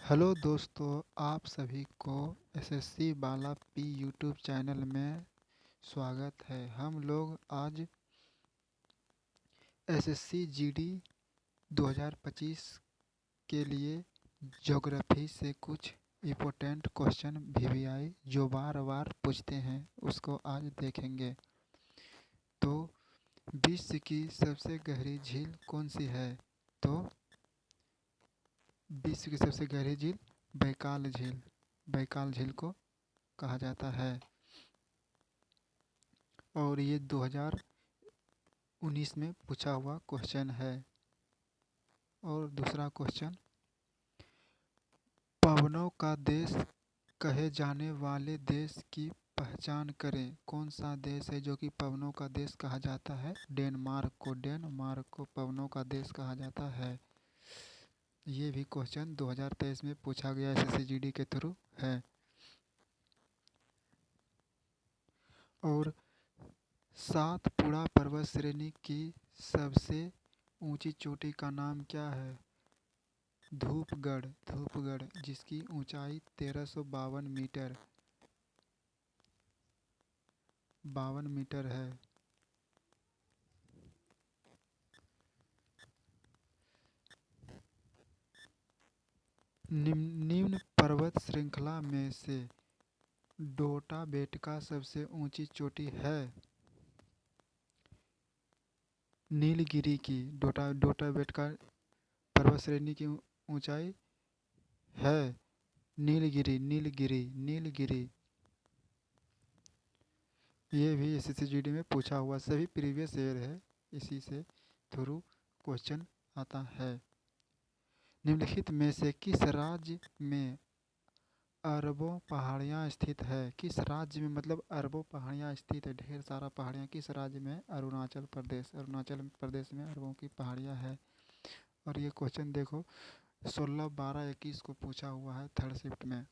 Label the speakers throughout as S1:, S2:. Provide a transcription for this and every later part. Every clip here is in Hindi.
S1: हेलो दोस्तों, आप सभी को एसएससी बाला पी यूट्यूब चैनल में स्वागत है। हम लोग आज एसएससी जीडी 2025 के लिए ज्योग्राफी से कुछ इम्पोर्टेंट क्वेश्चन वीवीआई जो बार बार पूछते हैं उसको आज देखेंगे। तो विश्व की सबसे गहरी झील कौन सी है? तो विश्व की सबसे गहरी झील बैकाल झील को कहा जाता है। और ये 2019 में पूछा हुआ क्वेश्चन है। और दूसरा क्वेश्चन, पवनों का देश कहे जाने वाले देश की पहचान करें। कौन सा देश है जो कि पवनों का देश कहा जाता है? डेनमार्क को पवनों का देश कहा जाता है। ये भी क्वेश्चन 2023 में पूछा गया एसएससी के थ्रू है। और सातपुड़ा पर्वत श्रेणी की सबसे ऊंची चोटी का नाम क्या है? धूपगढ़, जिसकी ऊंचाई 1352 मीटर है। निम्न पर्वत श्रृंखला में से डोटा बेटका सबसे ऊंची चोटी है। नीलगिरी की डोटा बेटका पर्वत श्रेणी की ऊंचाई है नीलगिरी। ये भी एसएससी में पूछा हुआ सभी प्रीवियस ईयर है, इसी से थ्रू क्वेश्चन आता है। निम्नलिखित में से किस राज्य में अरबों पहाड़ियाँ स्थित है? किस राज्य में मतलब अरबों पहाड़ियाँ स्थित है? ढेर सारा पहाड़ियाँ किस राज्य में? अरुणाचल प्रदेश में अरबों की पहाड़ियाँ है। और ये क्वेश्चन देखो 16, 12, 21 को पूछा हुआ है थर्ड शिफ्ट में।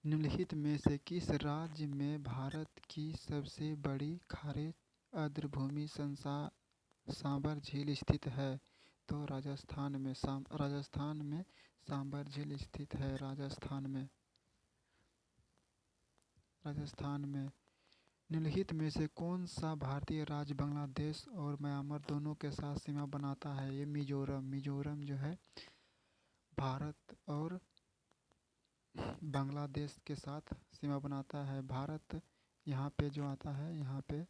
S1: निम्नलिखित में से किस राज्य में भारत की सबसे बड़ी खारे आर्द्रभूमि सांबर झील स्थित है? तो राजस्थान में सांबर झील स्थित है। राजस्थान में निम्नलिखित में से कौन सा भारतीय राज्य बांग्लादेश और म्यांमार दोनों के साथ सीमा बनाता है? ये मिजोरम जो है भारत और बांग्लादेश के साथ सीमा बनाता है। भारत यहाँ पे जो आता है, यहाँ पे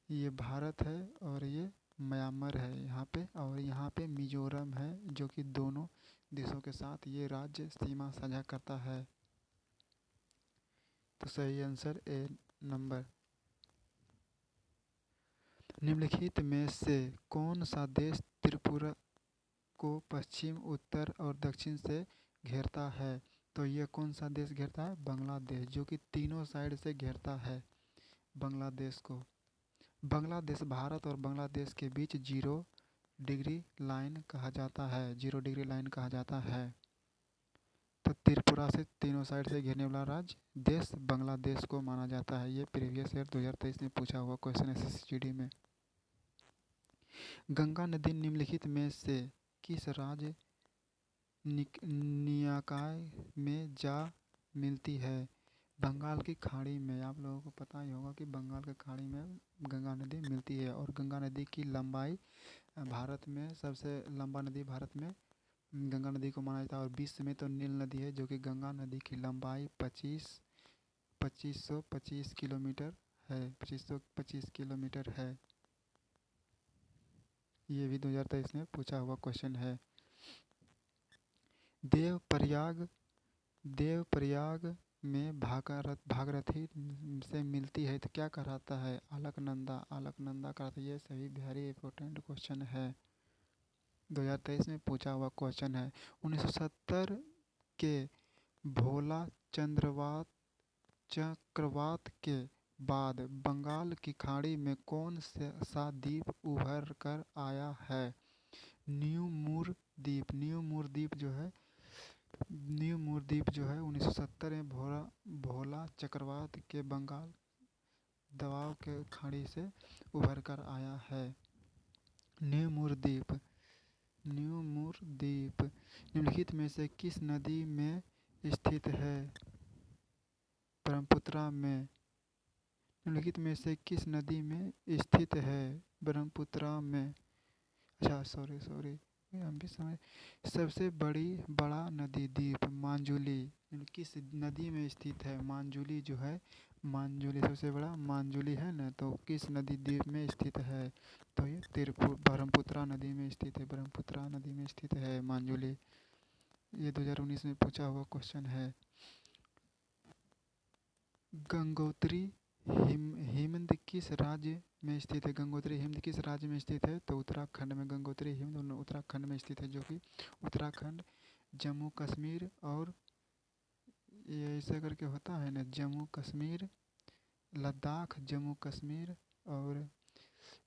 S1: ये भारत है और ये म्यांमार है यहाँ पे, और यहाँ पे मिजोरम है जो कि दोनों देशों के साथ ये राज्य सीमा साझा करता है। तो सही आंसर ए नंबर। निम्नलिखित में से कौन सा देश त्रिपुरा को पश्चिम, उत्तर और दक्षिण से घेरता है? तो ये कौन सा देश घेरता है? बांग्लादेश, जो कि तीनों साइड से घेरता है बांग्लादेश को। बांग्लादेश, भारत और बांग्लादेश के बीच जीरो डिग्री लाइन कहा जाता है। तो त्रिपुरा से तीनों साइड से घेरने वाला राज्य देश बांग्लादेश को माना जाता है। ये प्रीवियस ईयर 2023 में पूछा हुआ क्वेश्चन एसएससी में। गंगा नदी निम्नलिखित में से किस राज्य निकाय में जा मिलती है? बंगाल की खाड़ी में। आप लोगों को पता ही होगा कि बंगाल की खाड़ी में गंगा नदी मिलती है। और गंगा नदी की लंबाई भारत में सबसे लंबा नदी भारत में गंगा नदी को माना जाता है। और विश्व में तो नील नदी है, जो कि गंगा नदी की लंबाई 2525 किलोमीटर है। 2525 किलोमीटर है। ये भी 2023 में पूछा हुआ क्वेश्चन है। देवप्रयाग में भागीरथी से मिलती है तो क्या कहलाता है? अलकनंदा कहलाता है। ये सभी वेरी इंपॉर्टेंट क्वेश्चन है, 2023 में पूछा हुआ क्वेश्चन है। 1970 के भोला चक्रवात के बाद बंगाल की खाड़ी में कौन सा द्वीप उभर कर आया है? न्यू मूर द्वीप जो है 1970 में भोला चक्रवात के बंगाल दबाव के खाड़ी से उभर कर आया है। न्यू मूर द्वीप निम्नलिखित में से किस नदी में स्थित है? ब्रह्मपुत्र में। निम्नलिखित में से किस नदी में स्थित है? ब्रह्मपुत्र में। अच्छा, सॉरी सॉरी, हम भी समझ। सबसे बड़ा नदी द्वीप मांजुली किस नदी में स्थित है? मांजुली जो है, मांजुली सबसे बड़ा मांजुली है ना, तो किस नदी द्वीप में स्थित है? तो ये तिरपुर ब्रह्मपुत्र नदी में स्थित है। ब्रह्मपुत्र नदी में स्थित है मांजुली। ये 2019 में पूछा हुआ क्वेश्चन है। गंगोत्री हिमनद किस राज्य में स्थित है? गंगोत्री हिमनद किस राज्य में स्थित है? तो उत्तराखंड में गंगोत्री हिमनद उत्तराखंड में स्थित है, जो कि उत्तराखंड, जम्मू कश्मीर और ये ऐसे करके होता है ना, जम्मू कश्मीर, लद्दाख, जम्मू कश्मीर और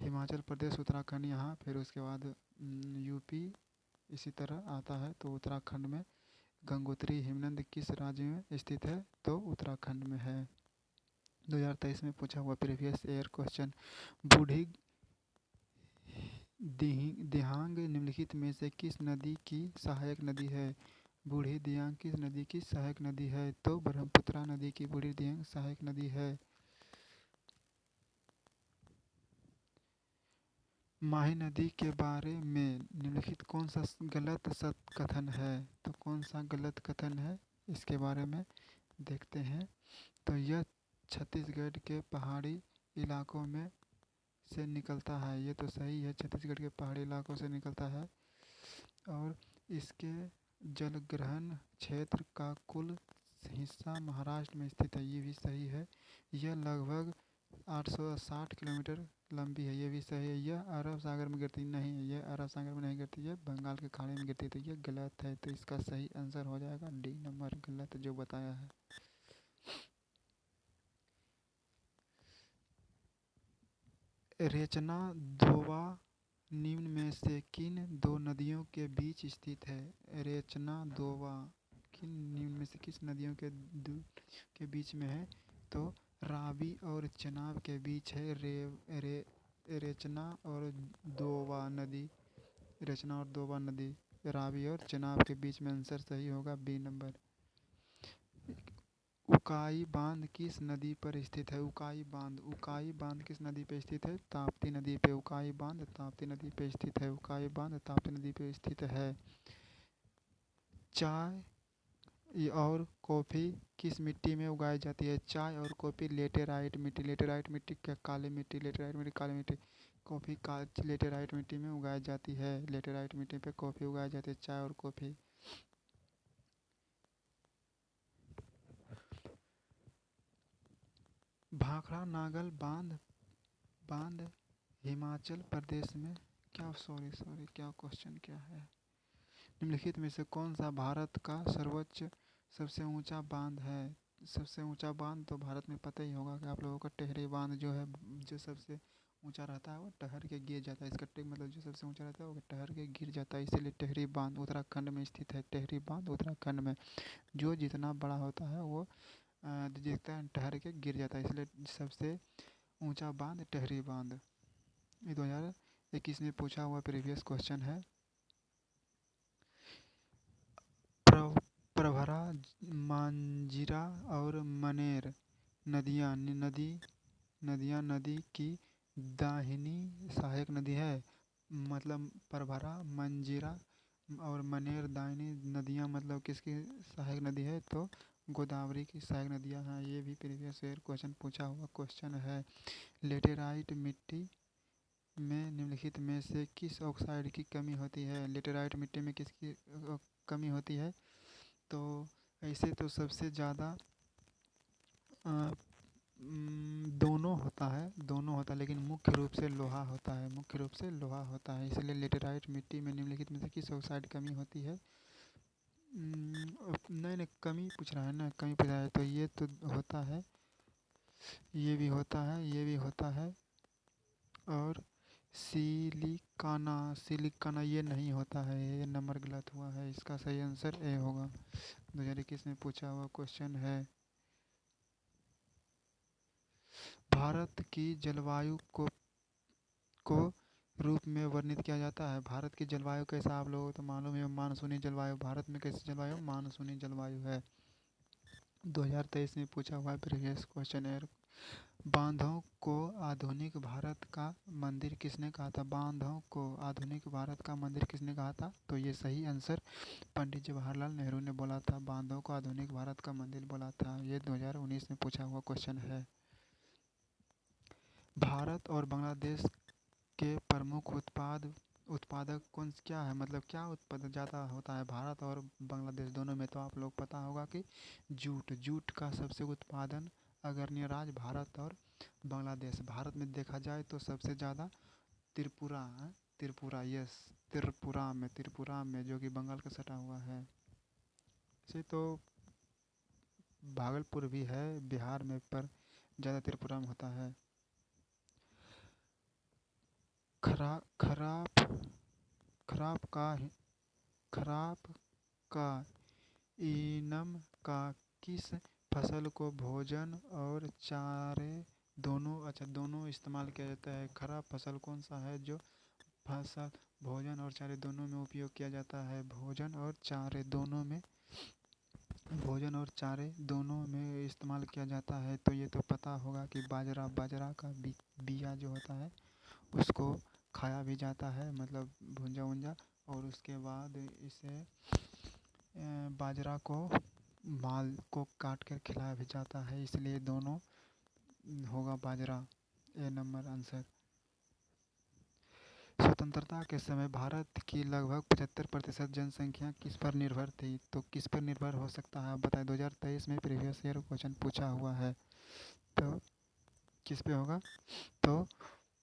S1: हिमाचल प्रदेश, उत्तराखंड यहाँ, फिर उसके बाद यूपी इसी तरह आता है। तो उत्तराखंड में गंगोत्री हिमनद किस राज्य में स्थित है? तो उत्तराखंड में है। 2023 में पूछा हुआ प्रीवियस ईयर क्वेश्चन। बूढ़ी दिहांग निम्नलिखित में से किस नदी की सहायक नदी है? बूढ़ी दियांग किस नदी की सहायक नदी है? तो ब्रह्मपुत्र नदी की बूढ़ी दियांग सहायक नदी है। माही नदी के बारे में निम्नलिखित कौन सा गलत कथन है? तो कौन सा गलत कथन है, इसके बारे में देखते हैं। तो यह छत्तीसगढ़ के पहाड़ी इलाकों में से निकलता है। ये तो सही है, छत्तीसगढ़ के पहाड़ी इलाकों से निकलता है। और इसके जलग्रहण क्षेत्र का कुल हिस्सा महाराष्ट्र में स्थित है। ये भी सही है। यह लगभग 860 किलोमीटर लंबी है। ये भी सही है। यह अरब सागर में गिरती नहीं है। यह अरब सागर में नहीं गिरती है, बंगाल के खाड़ी में गिरती है। तो ये गलत है। तो इसका सही आंसर हो जाएगा डी नंबर, गलत जो बताया है। रेचना दोवा निम्न में से किन दो नदियों के बीच स्थित है? रेचना दोवा किन निम्न में से किस नदियों के बीच में है? तो रावी और चनाब के बीच है। रेचना और दोवा नदी, रेचना और दोवा नदी रावी और चनाब के बीच में। आंसर सही होगा बी नंबर। उकाई बांध किस नदी पर स्थित है? उकाई बांध किस नदी पर स्थित है? ताप्ती नदी पे। उकाई बांध ताप्ती नदी पे स्थित है। उकाई बांध ताप्ती नदी पे स्थित है। चाय और कॉफ़ी किस मिट्टी में उगाई जाती है? चाय और कॉफ़ी लेटेराइट मिट्टी, लेटेराइट मिट्टी क्या काली मिट्टी, लेटेराइट मिट्टी काली मिट्टी, कॉफ़ी का लेटेराइट मिट्टी में उगाई जाती है। लेटेराइट मिट्टी पे कॉफ़ी उगाई जाती है, चाय और कॉफ़ी। भाखड़ा नागल बांध हिमाचल प्रदेश में क्या, सॉरी सॉरी, क्या क्वेश्चन क्या है? निम्नलिखित में से कौन सा भारत का सर्वोच्च सबसे ऊंचा बांध है? सबसे ऊंचा बांध तो भारत में पता ही होगा कि आप लोगों का टेहरी बांध जो है, जो सबसे ऊंचा रहता है वो ठहर के गिर जाता है। इसका टेक मतलब जो सबसे ऊंचा रहता है वो ठहर के गिर जाता है, इसीलिए टेहरी बांध उत्तराखंड में स्थित है। टेहरी बांध उत्तराखंड में, जो जितना बड़ा होता है वो जितना ठहर के गिर जाता है, इसलिए सबसे ऊंचा बांध टेहरी बांध। ये 2021 में पूछा हुआ प्रीवियस क्वेश्चन है। प्रवरा, मांजिरा और मनेर नदियाँ नदी की दाहिनी सहायक नदी है। मतलब प्रवरा, मंजीरा और मनेर दाहिनी नदियाँ मतलब किसकी सहायक नदी है? तो गोदावरी की सहायक नदियाँ हैं। ये भी प्रीवियस ईयर क्वेश्चन पूछा हुआ क्वेश्चन है। लेटेराइट मिट्टी में निम्नलिखित में से किस ऑक्साइड की कमी होती है? लेटेराइट मिट्टी में किसकी कमी होती है? तो ऐसे तो सबसे ज़्यादा दोनों होता है, लेकिन मुख्य रूप से लोहा होता है, मुख्य रूप से लोहा होता है। इसलिए लेटेराइट मिट्टी में निम्नलिखित में से किस ऑक्साइड कमी होती है? नहीं नहीं, कमी पूछ रहा है ना, कमी पूछ रहा है, तो ये तो होता है, ये भी होता है, ये भी होता है। और सिलिकाना ये नहीं होता है। ये नंबर गलत हुआ है, इसका सही आंसर ए होगा। 2021 में पूछा हुआ क्वेश्चन है। भारत की जलवायु को रूप में वर्णित किया जाता है। भारत की जलवायु कैसा, आप लोगों को तो मालूम है, मानसूनी जलवायु। भारत में कैसी जलवायु, मानसूनी जलवायु है। 2023 में पूछा हुआ प्रीवियस क्वेश्चन है। बांधों को आधुनिक भारत का मंदिर किसने कहा था? बांधों को आधुनिक भारत का मंदिर किसने कहा था? तो ये सही आंसर पंडित जवाहरलाल नेहरू ने बोला था। बांधों को आधुनिक भारत का मंदिर बोला था। ये 2019 में पूछा हुआ क्वेश्चन है। भारत और बांग्लादेश के प्रमुख उत्पादक कौन क्या है, मतलब क्या उत्पादन ज़्यादा होता है भारत और बांग्लादेश दोनों में? तो आप लोग पता होगा कि जूट का सबसे उत्पादन अग्रणी राज्य भारत और बांग्लादेश। भारत में देखा जाए तो सबसे ज़्यादा त्रिपुरा है, त्रिपुरा, यस, त्रिपुरा में जो कि बंगाल का सटा हुआ है। ऐसे तो भागलपुर भी है बिहार में, पर ज़्यादा त्रिपुरा में होता है। खरा खराब खराब का खराब का इनम का किस फसल को भोजन और चारे दोनों इस्तेमाल किया जाता है? खराब फसल कौन सा है जो फसल भोजन और चारे दोनों में उपयोग किया जाता है? भोजन और चारे दोनों में इस्तेमाल किया जाता है। तो ये तो पता होगा कि बाजरा का बिया जो होता है उसको खाया भी जाता है, मतलब भुंजा भुंजा, और उसके बाद इसे बाजरा को माल को काट कर खिलाया भी जाता है, इसलिए दोनों होगा बाजरा। ए नंबर आंसर। स्वतंत्रता के समय भारत की लगभग 75% जनसंख्या किस पर निर्भर थी? तो किस पर निर्भर हो सकता है, आप बताएं। 2023 में प्रीवियस ईयर क्वेश्चन पूछा हुआ है। तो किस पे होगा? तो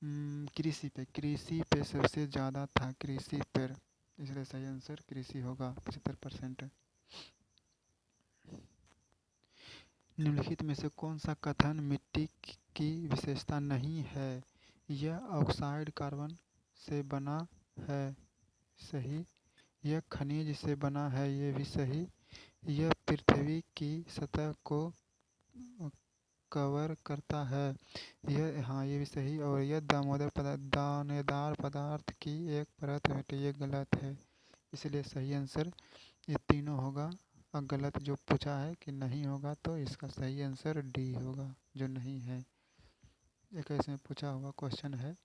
S1: कृषि पे सबसे ज़्यादा था, कृषि पर, इसलिए सही आंसर कृषि होगा 75%। निम्नलिखित में से कौन सा कथन मिट्टी की विशेषता नहीं है? यह ऑक्साइड कार्बन से बना है, सही। यह खनिज से बना है, ये भी सही। यह पृथ्वी की सतह को कवर करता है, यह, हाँ, ये भी सही। और यह दानेदार पदार्थ की एक परत है, ये गलत है, इसलिए सही आंसर ये तीनों होगा। और गलत जो पूछा है कि नहीं होगा, तो इसका सही आंसर डी होगा, जो नहीं है। 21 में पूछा हुआ क्वेश्चन है।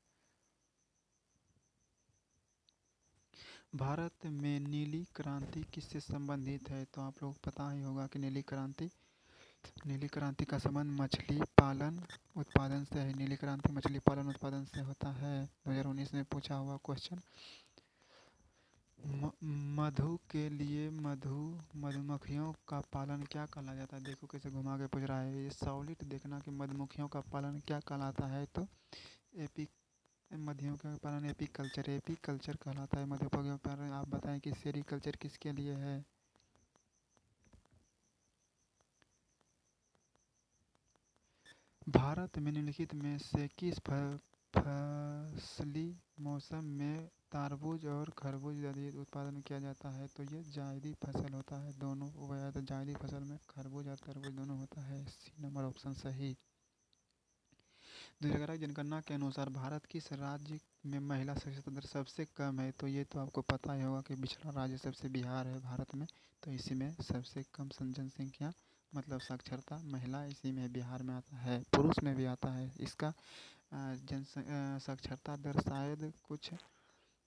S1: भारत में नीली क्रांति किससे संबंधित है? तो आप लोग पता ही होगा कि नीली क्रांति का संबंध मछली पालन उत्पादन से है। नीली क्रांति मछली पालन उत्पादन से होता है। 2019 में पूछा हुआ क्वेश्चन। मधु के लिए मधुमक्खियों का पालन क्या कहला जाता है? देखो कैसे घुमा के पूछ रहा है। ये सॉलिड देखना कि मधुमक्खियों का पालन क्या कहलाता है? तो एपी मधुमक्खियों का पालन एपीकल्चर कहलाता है। मधुमक्खियों का पालन, आप बताएं कि सेरीकल्चर किसके लिए है? भारत में निम्नलिखित में से किस फसली मौसम में तरबूज और खरबूज अधिक उत्पादन किया जाता है? तो ये जायदी फसल होता है, दोनों उगाया, तो जायदी फसल में खरबूज और तरबूज दोनों होता है। सी नंबर ऑप्शन सही। 2011 की जनगणना के अनुसार भारत किस राज्य में महिला साक्षरता दर सबसे कम है? तो ये तो आपको पता ही होगा कि पिछड़ा राज्य सबसे बिहार है भारत में, तो इसी में सबसे कम जनसंख्या, मतलब साक्षरता महिला, इसी में बिहार में आता है। पुरुष में भी आता है इसका। जन साक्षरता दर शायद कुछ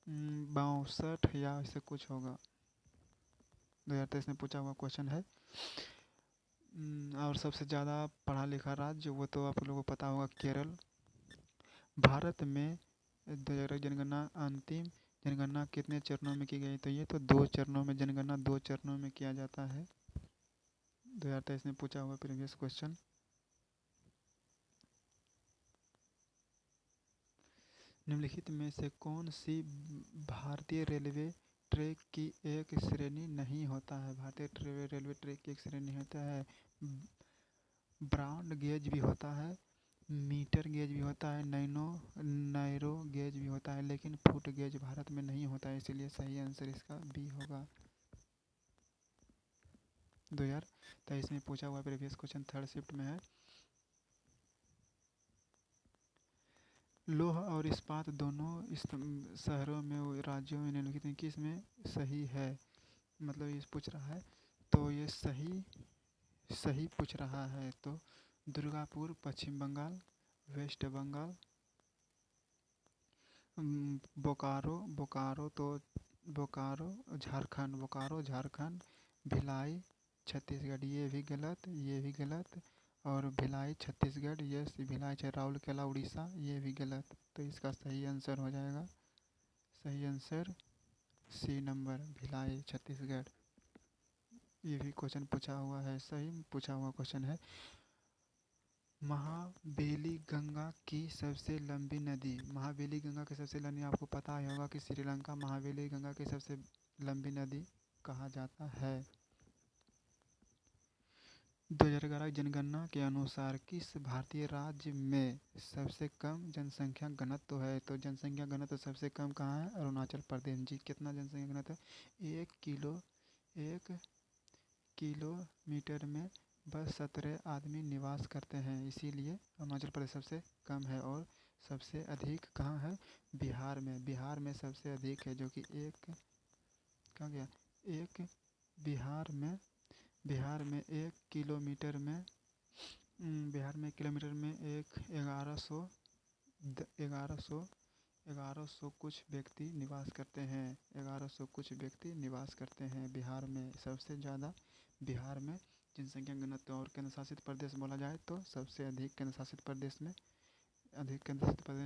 S1: 62 या ऐसे कुछ होगा। 2023 में पूछा हुआ क्वेश्चन है। और सबसे ज़्यादा पढ़ा लिखा राज्य, वो तो आप लोगों को पता होगा, केरल। भारत में 2011 जनगणना अंतिम जनगणना कितने चरणों में की गई? तो ये तो 2 चरणों में, जनगणना 2 चरणों में किया जाता है। 2023 में पूछा हुआ प्रीवियस क्वेश्चन। निम्नलिखित में से कौन सी भारतीय रेलवे ट्रैक की एक श्रेणी नहीं होता है? भारतीय रेलवे ट्रैक की एक श्रेणी नहीं होता है। ब्रॉड गेज भी होता है, मीटर गेज भी होता है, नैरो गेज भी होता है, लेकिन फुट गेज भारत में नहीं होता है, इसलिए सही आंसर इसका बी होगा। 2023 में पूछा हुआ प्रीवियस क्वेश्चन थर्ड शिफ्ट में है। लौह और इस्पात दोनों शहरों में राज्यों में निम्नलिखित में किस में सही है, मतलब ये पूछ रहा है। तो ये सही सही पूछ रहा है। तो दुर्गापुर पश्चिम बंगाल, वेस्ट बंगाल, बोकारो बोकारो तो बोकारो झारखंड, बोकारो झारखंड, भिलाई छत्तीसगढ़, ये भी गलत, ये भी गलत। और भिलाई छत्तीसगढ़, यस भिलाई राउरकेला उड़ीसा, ये भी गलत। तो इसका सही आंसर हो जाएगा, सही answer C number Bhilai Chhattisgarh. ये भी क्वेश्चन पूछा हुआ है, सही पूछा हुआ क्वेश्चन है। महाबेली गंगा की सबसे लंबी नदी, महाबेली गंगा की सबसे लंबी, आपको पता ही होगा कि श्रीलंका महाबेली गंगा की सबसे लंबी नदी कहा जाता है। 2011 जनगणना के अनुसार किस भारतीय राज्य में सबसे कम जनसंख्या घनत्व है? तो जनसंख्या घनत्व सबसे कम कहाँ है? अरुणाचल प्रदेश जी। कितना जनसंख्या घनत्व है? 1 किलोमीटर में बस 17 आदमी निवास करते हैं, इसीलिए अरुणाचल प्रदेश सबसे कम है। और सबसे अधिक कहाँ है? बिहार में, बिहार में सबसे अधिक है, जो कि कहाँ गया, एक बिहार में 1 किलोमीटर में बिहार में 1 किलोमीटर में 1100 कुछ व्यक्ति निवास करते हैं, 1100 कुछ व्यक्ति निवास करते हैं बिहार में। सबसे ज़्यादा बिहार में जनसंख्या घनत्व। और केंद्र शासित प्रदेश बोला जाए तो सबसे अधिक केंद्र शासित प्रदेश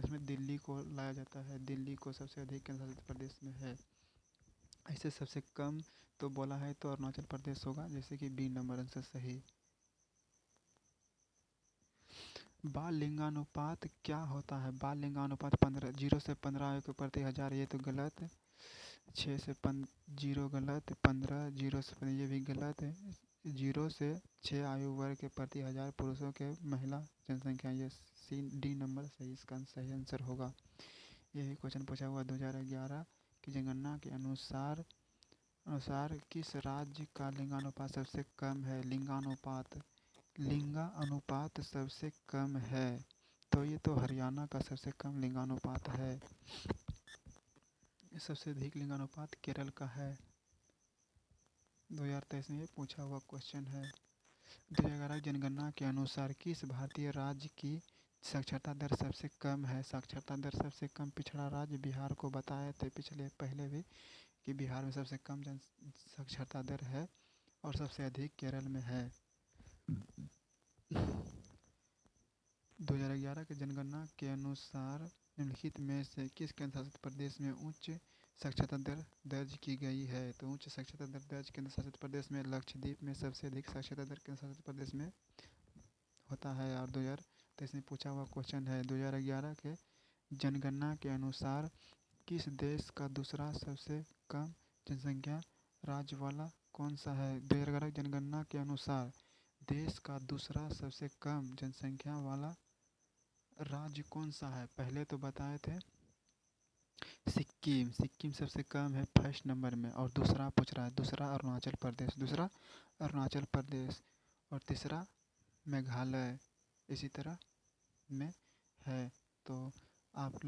S1: में दिल्ली को लाया जाता है, दिल्ली को सबसे अधिक केंद्र शासित प्रदेश में है। ऐसे सबसे कम तो बोला है तो अरुणाचल प्रदेश होगा, जैसे कि बी नंबर आंसर सही। बाल लिंगानुपात क्या होता है? बाल लिंगानुपात 0 से 15 के प्रति हज़ार, ये तो गलत। 6 से 0 गलत, 15 0 से 15 ये भी गलत है। 0 से 6 आयु वर्ग के प्रति हज़ार पुरुषों के महिला जनसंख्या, ये डी नंबर सही, इसका सही आंसर होगा। यही क्वेश्चन पूछा हुआ 2011 की जनगणना के अनुसार किस राज्य का लिंगानुपात सबसे कम है? लिंगानुपात सबसे कम है, तो ये तो हरियाणा का सबसे कम लिंगानुपात है। सबसे अधिक लिंगानुपात केरल का है। 2023 में ये पूछा हुआ क्वेश्चन है। 2011 जनगणना के अनुसार किस भारतीय राज्य की साक्षरता दर सबसे कम है? साक्षरता दर सबसे कम पिछड़ा राज्य बिहार को बताए थे पहले भी कि बिहार में सबसे कम जन साक्षरता दर है, और सबसे अधिक केरल में है। 2011 की जनगणना के अनुसार निम्नलिखित में से किस केंद्र शासित प्रदेश में उच्च साक्षरता दर दर्ज की गई है? तो उच्च साक्षरता दर दर्ज केंद्र शासित प्रदेश में लक्षद्वीप में सबसे अधिक साक्षरता दर केंद्र शासित प्रदेश में होता है। और 2023 में पूछा हुआ क्वेश्चन है, 2011 के जनगणना के अनुसार किस देश का दूसरा सबसे कम जनसंख्या राज्य वाला कौन सा है? 2011 जनगणना के अनुसार देश का दूसरा सबसे कम जनसंख्या वाला राज्य कौन सा है? पहले तो बताए थे सिक्किम, सिक्किम सबसे कम है फर्स्ट नंबर में। और दूसरा पूछ रहा है, दूसरा अरुणाचल प्रदेश, और तीसरा मेघालय, इसी तरह में है। तो आप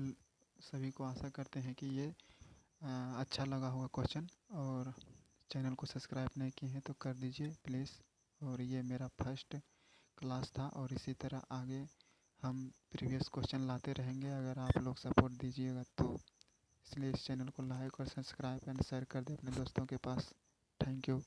S1: सभी को आशा करते हैं कि ये अच्छा लगा होगा क्वेश्चन, और चैनल को सब्सक्राइब नहीं किए हैं तो कर दीजिए प्लीज़। और ये मेरा फर्स्ट क्लास था, और इसी तरह आगे हम प्रीवियस क्वेश्चन लाते रहेंगे अगर आप लोग सपोर्ट दीजिएगा तो। इसलिए इस चैनल को लाइक और सब्सक्राइब एंड शेयर कर दें अपने दोस्तों के पास। Thank you.